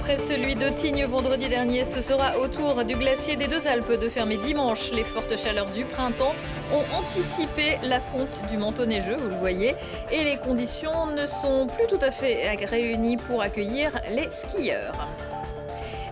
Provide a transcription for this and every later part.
Après celui de Tignes vendredi dernier, ce sera au tour du glacier des Deux Alpes de fermer dimanche. Les fortes chaleurs du printemps ont anticipé la fonte du manteau neigeux, vous le voyez, et les conditions ne sont plus tout à fait réunies pour accueillir les skieurs.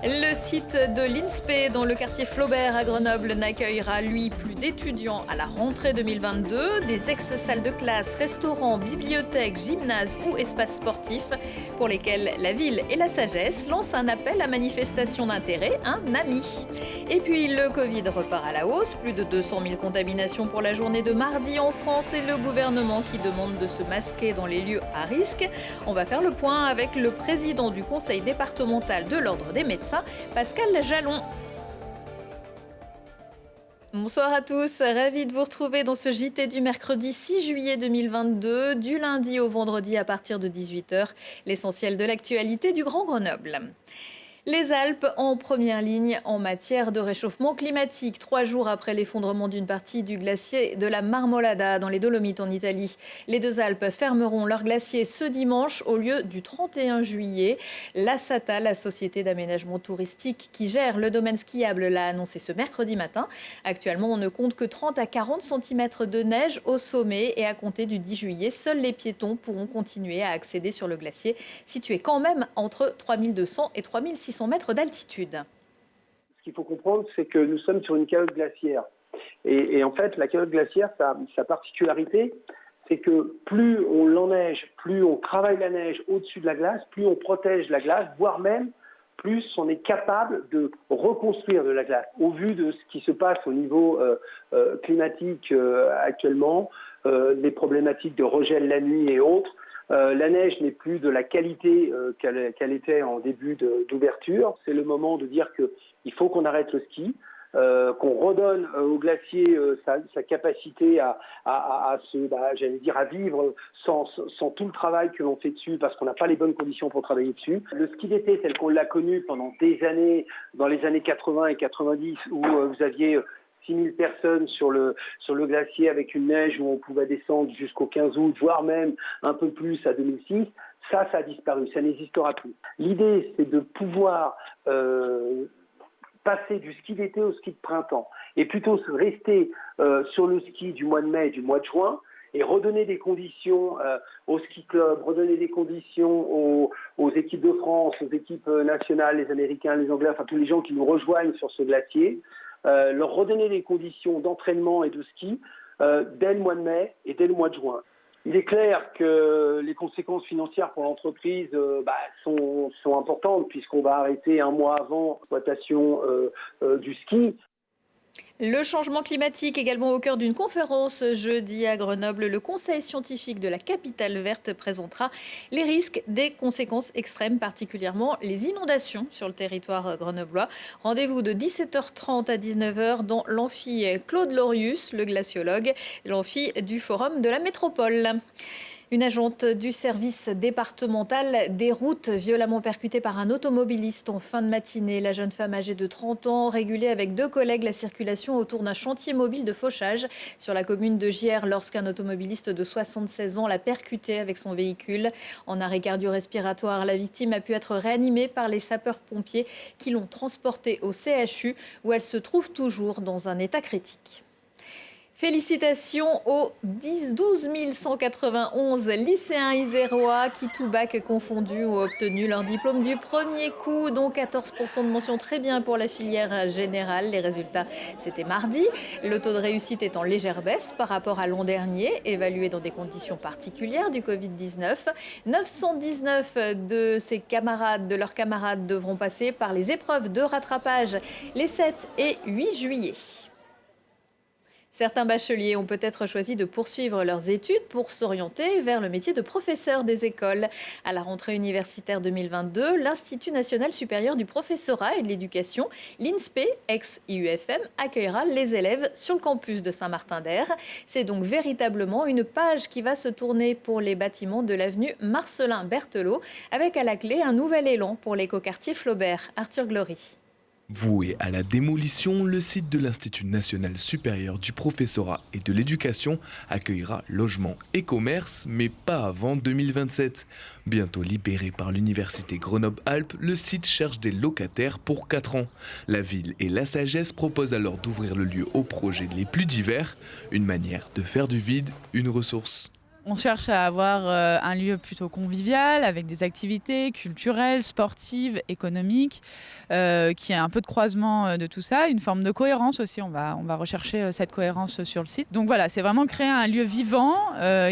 Le site de l'INSPE dans le quartier Flaubert à Grenoble n'accueillera, lui, plus d'étudiants à la rentrée 2022. Des ex-salles de classe, restaurants, bibliothèques, gymnases ou espaces sportifs pour lesquels la ville et la sagesse lancent un appel à manifestation d'intérêt, un AMI. Et puis le Covid repart à la hausse, plus de 200 000 contaminations pour la journée de mardi en France et le gouvernement qui demande de se masquer dans les lieux à risque. On va faire le point avec le président du conseil départemental de l'Ordre des médecins, Pascal Jalon. Bonsoir à tous, ravi de vous retrouver dans ce JT du mercredi 6 juillet 2022, du lundi au vendredi à partir de 18h, l'essentiel de l'actualité du Grand Grenoble. Les Alpes en première ligne en matière de réchauffement climatique. 3 jours après l'effondrement d'une partie du glacier de la Marmolada dans les Dolomites en Italie. Les Deux Alpes fermeront leur glacier ce dimanche au lieu du 31 juillet. La SATA, la société d'aménagement touristique qui gère le domaine skiable, l'a annoncé ce mercredi matin. Actuellement, on ne compte que 30 à 40 cm de neige au sommet et à compter du 10 juillet, seuls les piétons pourront continuer à accéder sur le glacier, situé quand même entre 3200 et 3600 mètres d'altitude. Ce qu'il faut comprendre, c'est que nous sommes sur une calotte glaciaire. Et en fait, la calotte glaciaire, sa particularité, c'est que plus on l'enneige, plus on travaille la neige au-dessus de la glace, plus on protège la glace, voire même plus on est capable de reconstruire de la glace. Au vu de ce qui se passe au niveau climatique actuellement, des problématiques de regel la nuit et autres, la neige n'est plus de la qualité qu'elle était en début d'ouverture. C'est le moment de dire qu'il faut qu'on arrête le ski, qu'on redonne au glacier sa capacité à vivre sans tout le travail que l'on fait dessus, parce qu'on n'a pas les bonnes conditions pour travailler dessus. Le ski d'été tel qu'on l'a connu pendant des années, dans les années 80 et 90, où vous aviez 6000 personnes sur le glacier avec une neige où on pouvait descendre jusqu'au 15 août, voire même un peu plus à 2006, ça a disparu, ça n'existera plus. L'idée, c'est de pouvoir passer du ski d'été au ski de printemps et plutôt rester sur le ski du mois de mai et du mois de juin et redonner des conditions au ski club, redonner des conditions aux équipes de France, aux équipes nationales, les Américains, les Anglais, enfin tous les gens qui nous rejoignent sur ce glacier, leur redonner des conditions d'entraînement et de ski dès le mois de mai et dès le mois de juin. Il est clair que les conséquences financières pour l'entreprise sont importantes puisqu'on va arrêter un mois avant l'exploitation du ski. Le changement climatique également au cœur d'une conférence jeudi à Grenoble. Le Conseil scientifique de la capitale verte présentera les risques des conséquences extrêmes, particulièrement les inondations sur le territoire grenoblois. Rendez-vous de 17h30 à 19h dans l'amphi Claude Lorius, le glaciologue, l'amphi du Forum de la Métropole. Une agente du service départemental des routes violemment percutée par un automobiliste en fin de matinée. La jeune femme âgée de 30 ans régulait avec 2 collègues la circulation autour d'un chantier mobile de fauchage sur la commune de Giers lorsqu'un automobiliste de 76 ans l'a percutée avec son véhicule. En arrêt cardio-respiratoire, la victime a pu être réanimée par les sapeurs-pompiers qui l'ont transportée au CHU où elle se trouve toujours dans un état critique. Félicitations aux 12 191 lycéens isérois qui, tout bac confondu, ont obtenu leur diplôme du premier coup, dont 14% de mention très bien pour la filière générale. Les résultats, c'était mardi. Le taux de réussite est en légère baisse par rapport à l'an dernier, évalué dans des conditions particulières du Covid-19. 919 de leurs camarades devront passer par les épreuves de rattrapage les 7 et 8 juillet. Certains bacheliers ont peut-être choisi de poursuivre leurs études pour s'orienter vers le métier de professeur des écoles. À la rentrée universitaire 2022, l'Institut national supérieur du professorat et de l'éducation, l'INSPE, ex-IUFM, accueillera les élèves sur le campus de Saint-Martin-d'Hères. C'est donc véritablement une page qui va se tourner pour les bâtiments de l'avenue Marcellin Berthelot, avec à la clé un nouvel élan pour l'écoquartier Flaubert. Arthur Glory. Voué à la démolition, le site de l'Institut national supérieur du professorat et de l'éducation accueillera logements et commerces, mais pas avant 2027. Bientôt libéré par l'université Grenoble-Alpes, le site cherche des locataires pour 4 ans. La ville et la sagesse proposent alors d'ouvrir le lieu aux projets les plus divers, une manière de faire du vide une ressource. On cherche à avoir un lieu plutôt convivial, avec des activités culturelles, sportives, économiques, qui a un peu de croisement de tout ça, une forme de cohérence aussi. On va rechercher cette cohérence sur le site. Donc voilà, c'est vraiment créer un lieu vivant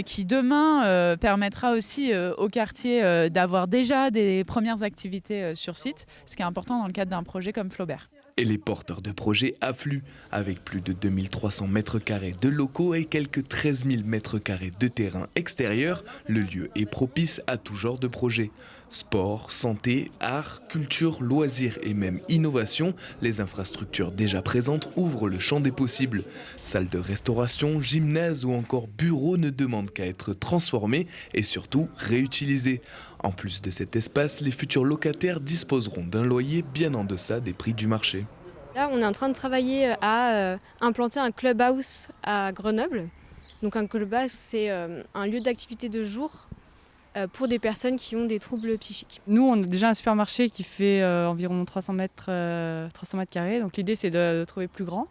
qui demain permettra aussi au quartier d'avoir déjà des premières activités sur site, ce qui est important dans le cadre d'un projet comme Flaubert. Et les porteurs de projets affluent, avec plus de 2300 mètres carrés de locaux et quelques 13 000 mètres carrés de terrain extérieur. Le lieu est propice à tout genre de projets. Sport, santé, art, culture, loisirs et même innovation, les infrastructures déjà présentes ouvrent le champ des possibles. Salles de restauration, gymnase ou encore bureaux ne demandent qu'à être transformés et surtout réutilisés. En plus de cet espace, les futurs locataires disposeront d'un loyer bien en deçà des prix du marché. Là, on est en train de travailler à implanter un clubhouse à Grenoble. Donc un clubhouse, c'est un lieu d'activité de jour pour des personnes qui ont des troubles psychiques. Nous, on a déjà un supermarché qui fait environ 300 mètres carrés. Donc l'idée, c'est de trouver plus grand.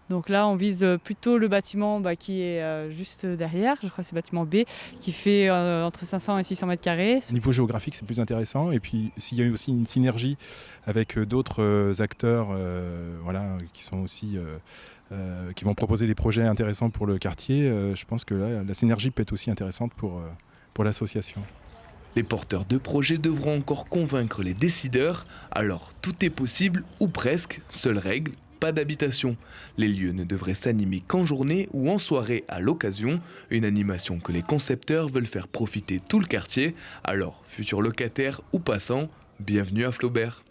Donc là, on vise plutôt le bâtiment qui est juste derrière, je crois que c'est le bâtiment B, qui fait entre 500 et 600 mètres carrés. Au niveau géographique, c'est plus intéressant. Et puis, s'il y a aussi une synergie avec d'autres acteurs qui sont aussi, qui vont proposer des projets intéressants pour le quartier, je pense que là, la synergie peut être aussi intéressante pour l'association. Les porteurs de projets devront encore convaincre les décideurs. Alors, tout est possible, ou presque. Seule règle, pas d'habitation. Les lieux ne devraient s'animer qu'en journée ou en soirée à l'occasion. Une animation que les concepteurs veulent faire profiter tout le quartier. Alors, futurs locataires ou passants, bienvenue à Flaubert.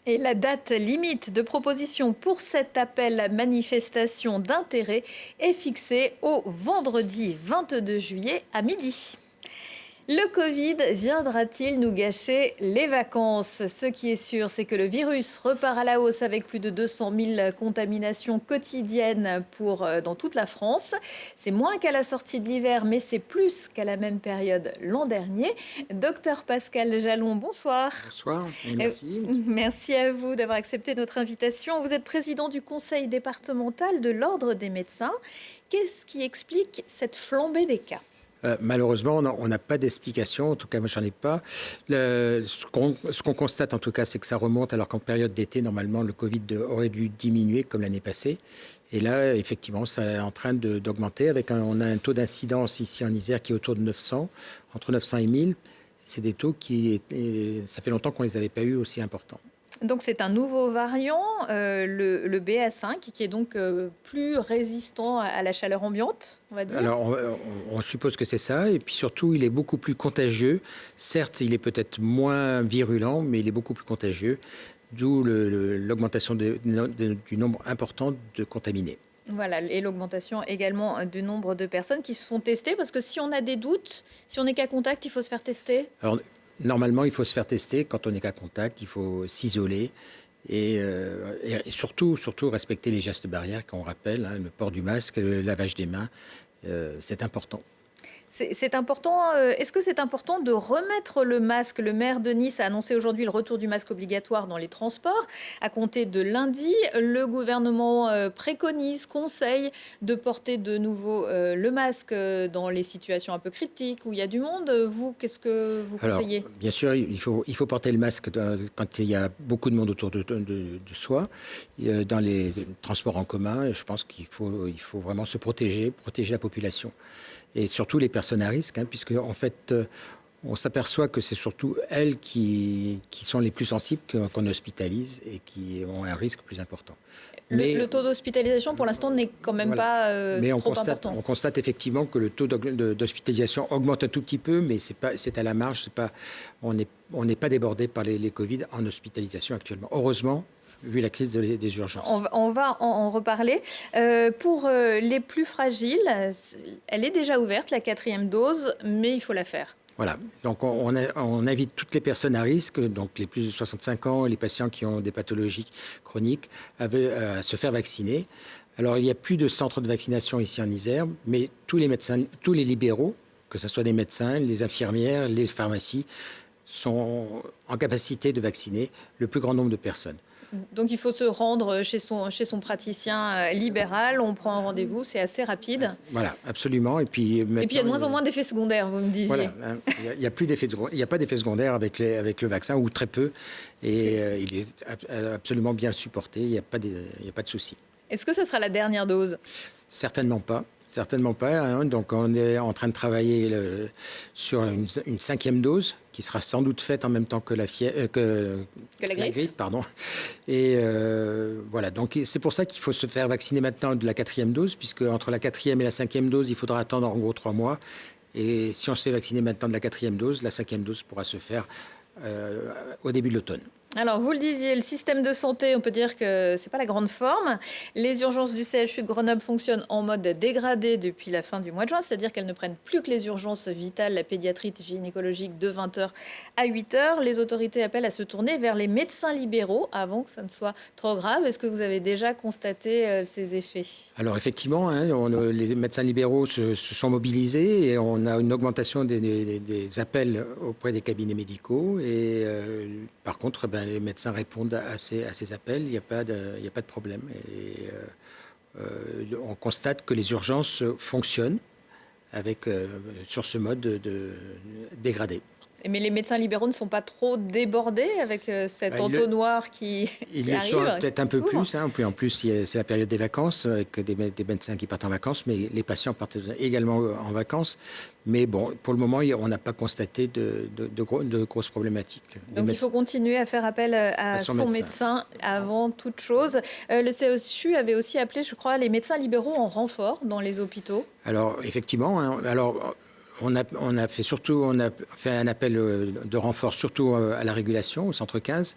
Et la date limite de proposition pour cet appel à manifestation d'intérêt est fixée au vendredi 22 juillet à midi. Le Covid viendra-t-il nous gâcher les vacances? Ce qui est sûr, c'est que le virus repart à la hausse avec plus de 200 000 contaminations quotidiennes dans toute la France. C'est moins qu'à la sortie de l'hiver, mais c'est plus qu'à la même période l'an dernier. Docteur Pascal Jalon, bonsoir. Bonsoir et merci. Merci à vous d'avoir accepté notre invitation. Vous êtes président du conseil départemental de l'Ordre des médecins. Qu'est-ce qui explique cette flambée des cas? Malheureusement, on n'a pas d'explication. En tout cas, moi, j'en ai pas. Ce qu'on constate, en tout cas, c'est que ça remonte alors qu'en période d'été, normalement, le Covid aurait dû diminuer comme l'année passée. Et là, effectivement, ça est en train d'augmenter. On a un taux d'incidence ici en Isère qui est autour de 900, entre 900 et 1000. C'est des taux ça fait longtemps qu'on ne les avait pas eu aussi importants. Donc c'est un nouveau variant, le BA5, qui est donc plus résistant à la chaleur ambiante, on va dire. Alors on suppose que c'est ça, et puis surtout il est beaucoup plus contagieux. Certes, il est peut-être moins virulent, mais il est beaucoup plus contagieux, d'où l'augmentation du nombre important de contaminés. Voilà, et l'augmentation également du nombre de personnes qui se font tester, parce que si on a des doutes, si on n'est qu'à contact, il faut se faire tester. Alors, normalement, il faut se faire tester. Quand on est qu'à contact, il faut s'isoler et surtout respecter les gestes barrières qu'on rappelle, le port du masque, le lavage des mains, c'est important. C'est important. Est-ce que c'est important de remettre le masque? Le maire de Nice a annoncé aujourd'hui le retour du masque obligatoire dans les transports à compter de lundi. Le gouvernement conseille de porter de nouveau le masque dans les situations un peu critiques où il y a du monde. Vous, qu'est-ce que vous conseillez? Alors, bien sûr, il faut porter le masque quand il y a beaucoup de monde autour de soi, dans les transports en commun. Et je pense qu'il faut vraiment se protéger la population. Et surtout les personnes à risque, puisque en fait, on s'aperçoit que c'est surtout elles qui sont les plus sensibles qu'on hospitalise et qui ont un risque plus important. Le taux d'hospitalisation, pour l'instant, n'est quand même pas trop important. On constate effectivement que le taux d'hospitalisation augmente un tout petit peu, mais c'est à la marge. On n'est pas débordé par les Covid en hospitalisation actuellement. Heureusement, vu la crise des urgences. On va en reparler. Pour les plus fragiles, elle est déjà ouverte, la 4e dose, mais il faut la faire. Voilà, donc on invite toutes les personnes à risque, donc les plus de 65 ans, les patients qui ont des pathologies chroniques, à se faire vacciner. Alors, il n'y a plus de centre de vaccination ici en Isère, mais tous les médecins, tous les libéraux, que ce soit les médecins, les infirmières, les pharmacies, sont en capacité de vacciner le plus grand nombre de personnes. Donc il faut se rendre chez son praticien libéral, on prend un rendez-vous, c'est assez rapide. Voilà, absolument. Et puis il y a de moins en moins d'effets secondaires, vous me disiez. Voilà, hein, il n'y a plus d'effets secondaires, il n'y a pas d'effets secondaires avec le vaccin, ou très peu, et il est absolument bien supporté, il n'y a pas de souci. Est-ce que ce sera la dernière dose ? Certainement pas. Certainement pas. Hein. Donc, on est en train de travailler sur une 5e dose qui sera sans doute faite en même temps que la grippe. Pardon. Et voilà. Donc, c'est pour ça qu'il faut se faire vacciner maintenant de la 4e dose, puisque entre la 4e et la 5e dose, il faudra attendre en gros 3 mois. Et si on se fait vacciner maintenant de la 4e dose, la 5e dose pourra se faire au début de l'automne. Alors, vous le disiez, le système de santé, on peut dire que c'est pas la grande forme. Les urgences du CHU de Grenoble fonctionnent en mode dégradé depuis la fin du mois de juin, c'est-à-dire qu'elles ne prennent plus que les urgences vitales, la pédiatrie gynécologique de 20h à 8h. Les autorités appellent à se tourner vers les médecins libéraux avant que ça ne soit trop grave. Est-ce que vous avez déjà constaté ces effets ? Alors effectivement, hein, les médecins libéraux se sont mobilisés et on a une augmentation des appels auprès des cabinets médicaux. Et par contre, les médecins répondent à ces appels, il n'y a pas de problème. Et on constate que les urgences fonctionnent sur ce mode de dégradé. Mais les médecins libéraux ne sont pas trop débordés avec cet entonnoir qui arrive. Ils le sont peut-être un peu plus. Hein. Puis en plus, c'est la période des vacances, avec des médecins qui partent en vacances, mais les patients partent également en vacances. Mais bon, pour le moment, on n'a pas constaté de grosses problématiques. Donc il faut continuer à faire appel à son médecin avant toute chose. Le CHU avait aussi appelé, je crois, les médecins libéraux en renfort dans les hôpitaux. Alors, effectivement, hein, on a fait un appel de renfort surtout à la régulation, au centre 15,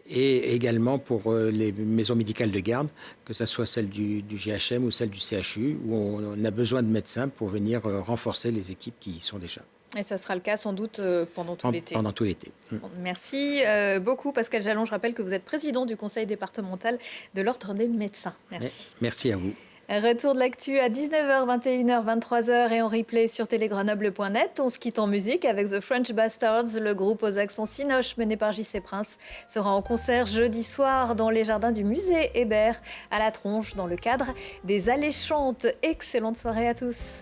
et également pour les maisons médicales de garde, que ce soit celle du GHM ou celle du CHU, où on a besoin de médecins pour venir renforcer les équipes qui y sont déjà. Et ça sera le cas sans doute pendant tout l'été. Pendant tout l'été. Bon, merci beaucoup Pascal Jalon. Je rappelle que vous êtes président du conseil départemental de l'Ordre des médecins. Merci. Merci à vous. Retour de l'actu à 19h, 21h, 23h et en replay sur télégrenoble.net. On se quitte en musique avec The French Bastards. Le groupe aux accents cinoches mené par J.C. Prince sera en concert jeudi soir dans les jardins du musée Hébert à La Tronche dans le cadre des Alléchantes. Excellente soirée à tous.